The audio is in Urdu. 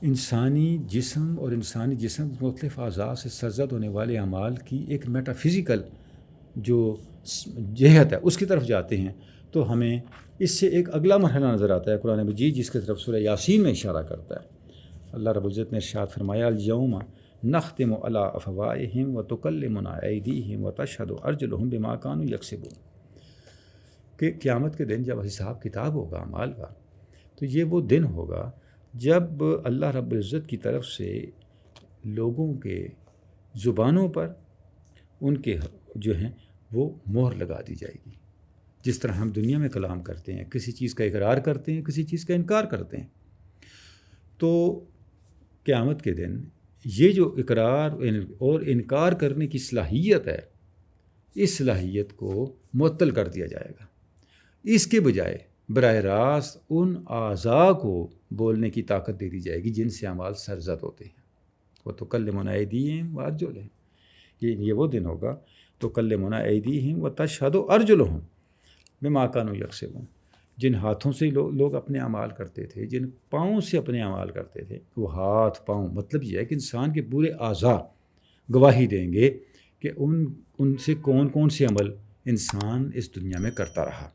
انسانی جسم اور انسانی جسم مختلف اعضاء سے سرزد ہونے والے اعمال کی ایک میٹا فزیکل جو جہت ہے اس کی طرف جاتے ہیں، تو ہمیں اس سے ایک اگلا مرحلہ نظر آتا ہے قرآن مجید، جس کی طرف سورہ یاسین میں اشارہ کرتا ہے۔ اللہ رب العزت نے ارشاد فرمایا الیوم نختم علی افواہہم وتکلمنا ایدیہم وتشہد ارجلہم بما کانوا یکسبون، کہ قیامت کے دن جب حساب کتاب ہوگا اعمال کا، تو یہ وہ دن ہوگا جب اللہ رب العزت کی طرف سے لوگوں کے زبانوں پر ان کے جو ہیں وہ مہر لگا دی جائے گی۔ جس طرح ہم دنیا میں کلام کرتے ہیں، کسی چیز کا اقرار کرتے ہیں، کسی چیز کا انکار کرتے ہیں، تو قیامت کے دن یہ جو اقرار اور انکار کرنے کی صلاحیت ہے، اس صلاحیت کو معطل کر دیا جائے گا۔ اس کے بجائے براہ راست ان اعضاء کو بولنے کی طاقت دے دی جائے گی جن سے اعمال سرزد ہوتے ہیں۔ وتکلمنا ایدیہم وارجلہم، یہ وہ دن ہوگا تکلمنا ایدیہم وتشہد ارجلہم بما کانوا یکسبون، جن ہاتھوں سے لوگ اپنے اعمال کرتے تھے، جن پاؤں سے اپنے اعمال کرتے تھے، وہ ہاتھ پاؤں، مطلب یہ ہے کہ انسان کے پورے اعضاء گواہی دیں گے کہ ان سے کون کون سے عمل انسان اس دنیا میں کرتا رہا۔